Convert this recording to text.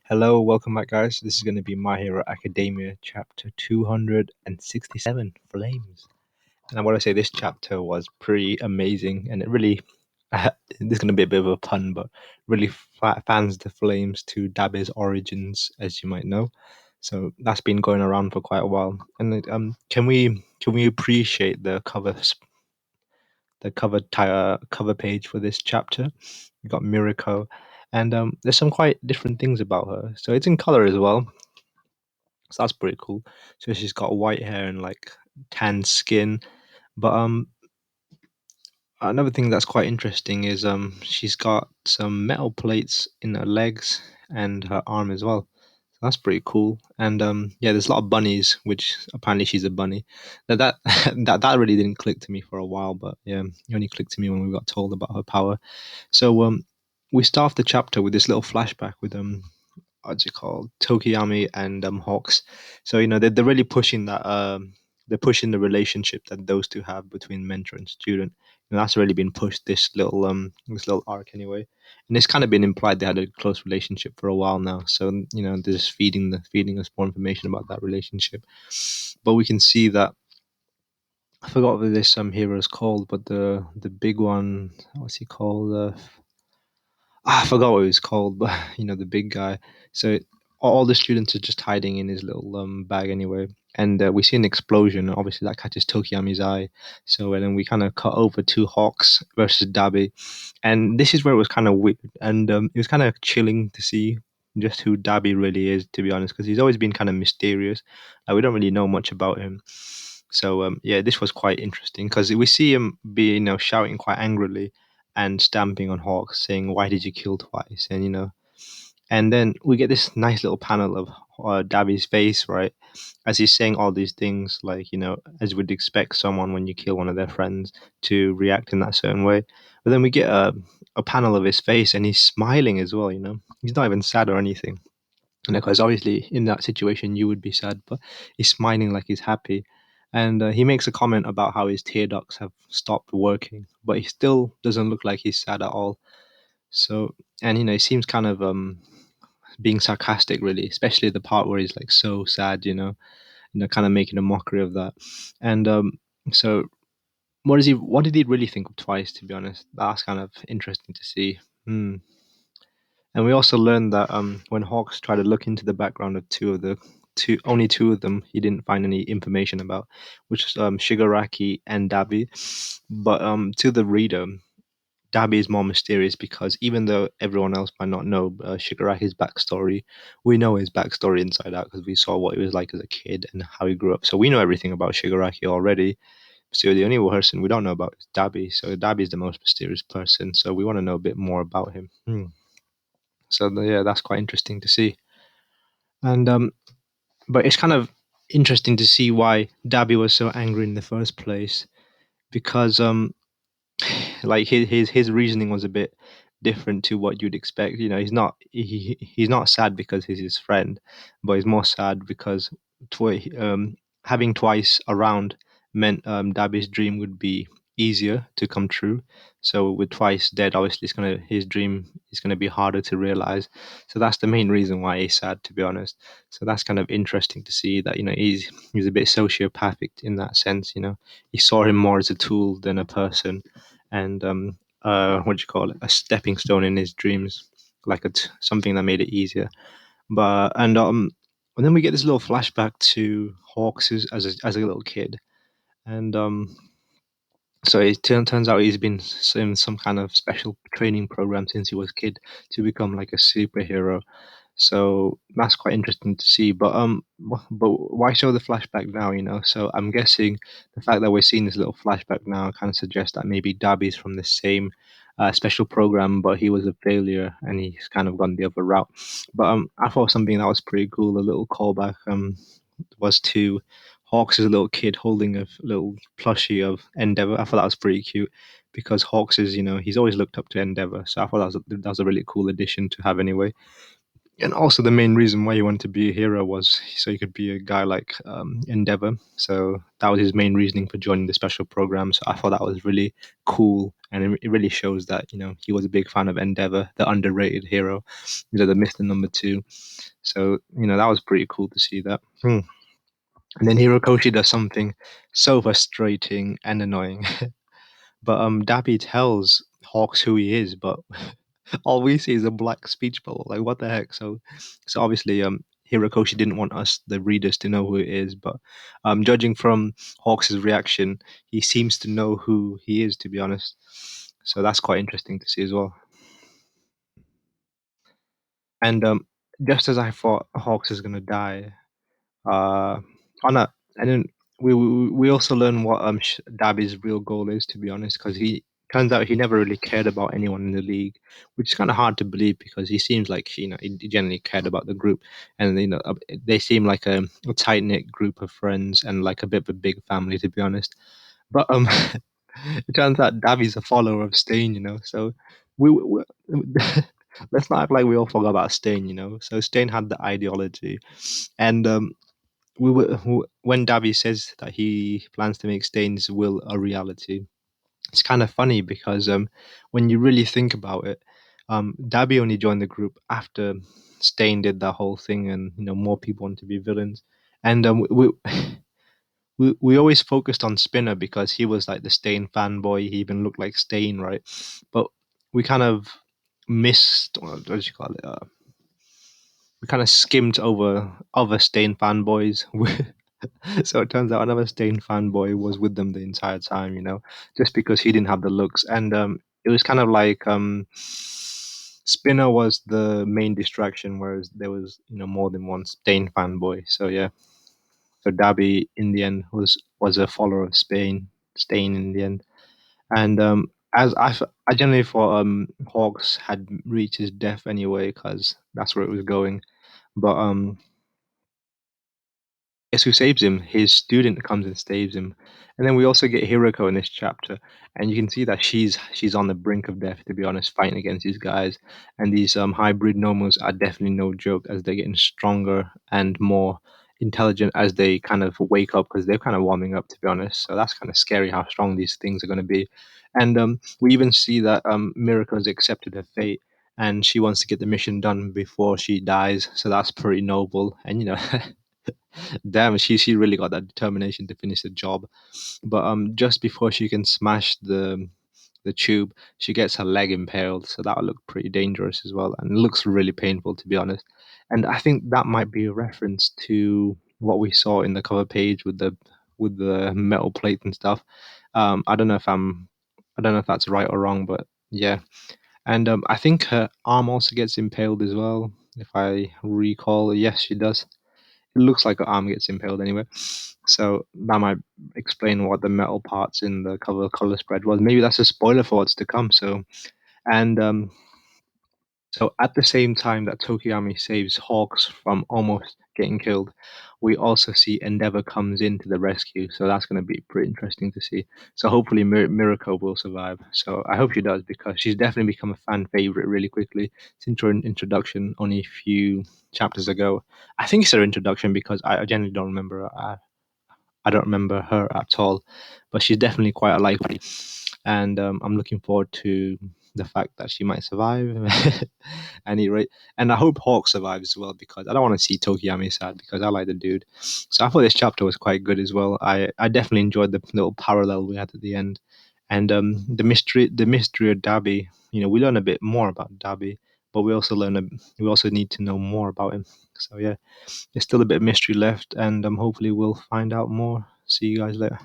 Hello, welcome back, guys. This is going to be My Hero Academia, chapter 267, Flames. And I want to say this chapter was pretty amazing, and it really, this is going to be a bit of a pun, but really fans the flames to Dabe's origins, as you might know. So that's been going around for quite a while. And can we appreciate the cover page for this chapter? We got Mirako, and there's some quite different things about her. So it's in color as well, so that's pretty cool. So she's got white hair and like tan skin. But another thing that's quite interesting is she's got some metal plates in her legs and her arm as well. So that's pretty cool. And yeah, there's a lot of bunnies, which apparently she's a bunny. Now that that really didn't click to me for a while, but yeah, it only clicked to me when we got told about her power. So we start the chapter with this little flashback with what's it called, Tokiyami and Hawks. So they're really pushing that they're pushing the relationship that those two have between mentor and student. And that's really been pushed this little arc anyway. And it's kind of been implied they had a close relationship for a while now. So they're just feeding us more information about that relationship. But we can see that I forgot what this hero is called, but the big one, what's he called? I forgot what he was called, but the big guy. So all the students are just hiding in his little bag anyway, and we see an explosion. Obviously, that catches Tokiyami's eye. So and then we kind of cut over to Hawks versus Dabi, and this is where it was kind of weird, and it was kind of chilling to see just who Dabi really is, to be honest, because he's always been kind of mysterious. We don't really know much about him. So yeah, this was quite interesting because we see him be shouting quite angrily and stamping on Hawks, saying, "Why did you kill twice?" And then we get this nice little panel of Davi's face, right, as he's saying all these things, like as would expect someone when you kill one of their friends to react in that certain way. But then we get a panel of his face, and he's smiling as well. He's not even sad or anything. And because obviously in that situation you would be sad, but he's smiling like he's happy. And he makes a comment about how his tear ducts have stopped working, but he still doesn't look like he's sad at all. So, and he seems kind of being sarcastic, really, especially the part where he's like so sad, kind of making a mockery of that. And so, What did he really think of Twice? To be honest, that's kind of interesting to see. Hmm. And we also learned that when Hawks tried to look into the background of only two of them, he didn't find any information about, which is Shigaraki and Dabi. But to the reader, Dabi is more mysterious because even though everyone else might not know Shigaraki's backstory, we know his backstory inside out because we saw what he was like as a kid and how he grew up. So we know everything about Shigaraki already. So the only person we don't know about is Dabi. So Dabi is the most mysterious person. So we want to know a bit more about him. So yeah, that's quite interesting to see. And but it's kind of interesting to see why Dabi was so angry in the first place because like his reasoning was a bit different to what you'd expect. He's not sad because he's his friend, but he's more sad because having Twice around meant Dabi's dream would be easier to come true. So with Twice dead, obviously his dream is gonna be harder to realize. So that's the main reason why he's sad, to be honest. So that's kind of interesting to see that he's a bit sociopathic in that sense. He saw him more as a tool than a person, and what do you call it, a stepping stone in his dreams, like something that made it easier. But and then we get this little flashback to Hawks as a little kid, and so turns out he's been in some kind of special training program since he was a kid to become like a superhero. So that's quite interesting to see. But why show the flashback now? So I'm guessing the fact that we're seeing this little flashback now kind of suggests that maybe Darby's from the same special program, but he was a failure and he's kind of gone the other route. But I thought something that was pretty cool, a little callback, was to Hawks as a little kid holding a little plushie of Endeavor. I thought that was pretty cute because Hawks is, he's always looked up to Endeavor. So I thought that was a really cool addition to have anyway. And also the main reason why he wanted to be a hero was so he could be a guy like Endeavor. So that was his main reasoning for joining the special program. So I thought that was really cool and it really shows that he was a big fan of Endeavor, the underrated hero, the Mister Number Two. So that was pretty cool to see that. And then Hirokoshi does something so frustrating and annoying. But Dappy tells Hawks who he is, but all we see is a black speech bubble. Like what the heck? So obviously Hirokoshi didn't want us, the readers, to know who it is. But judging from Hawks' reaction, he seems to know who he is. To be honest, so that's quite interesting to see as well. And just as I thought Hawks is gonna die, Uh, on a, and then we also learn what Dabby's real goal is. To be honest, because he turns out he never really cared about anyone in the league, which is kind of hard to believe because he seems like he generally cared about the group, and they seem like a tight knit group of friends and like a bit of a big family. To be honest, but it turns out Dabby's a follower of Stain. So we let's not act like we all forgot about Stain. So Stain had the ideology, and when Dabby says that he plans to make Stain's will a reality, it's kind of funny because when you really think about it, Dabby only joined the group after Stain did that whole thing, and more people want to be villains, and we always focused on Spinner because he was like the Stain fanboy. He even looked like Stain, right? But we kind of missed, what do you call it? We kind of skimmed over other Stain fanboys. So it turns out another Stain fanboy was with them the entire time, just because he didn't have the looks. And it was kind of like Spinner was the main distraction, whereas there was, more than one Stain fanboy. So yeah, so Dabby in the end was a follower of Stain in the end. And as I generally thought Hawks had reached his death anyway, because that's where it was going. But guess who saves him? His student comes and saves him. And then we also get Hiroko in this chapter, and you can see that she's on the brink of death, to be honest, fighting against these guys. And these hybrid nomos are definitely no joke, as they're getting stronger and more intelligent as they kind of wake up, because they're kind of warming up, to be honest. So that's kind of scary how strong these things are going to be. And we even see that Mirako has accepted her fate, and she wants to get the mission done before she dies. So that's pretty noble. And damn, she really got that determination to finish the job. But just before she can smash the tube, she gets her leg impaled, so that would look pretty dangerous as well, and it looks really painful, to be honest. And I think that might be a reference to what we saw in the cover page with the metal plate and stuff. I don't know if that's right or wrong, but yeah. And I think her arm also gets impaled as well, if I recall. Yes, she does. It looks like her arm gets impaled anyway. So that might explain what the metal parts in the cover color spread was. Maybe that's a spoiler for what's to come. And so at the same time that Tokiyami saves Hawks from almost getting killed, we also see Endeavor comes into the rescue. So that's going to be pretty interesting to see. So hopefully Mirako will survive. So I hope she does, because she's definitely become a fan favorite really quickly since her introduction only a few chapters ago. I think it's her introduction because I generally don't remember. I don't remember her at all, but she's definitely quite a likely, and I'm looking forward to the fact that she might survive. At any rate, and I hope Hawk survives as well, because I don't want to see Tokiyami sad, because I like the dude. So I thought this chapter was quite good as well. I definitely enjoyed the little parallel we had at the end, and the mystery of Dabi. We learn a bit more about Dabi, but we also need to know more about him. So yeah, there's still a bit of mystery left, and hopefully we'll find out more. See you guys later.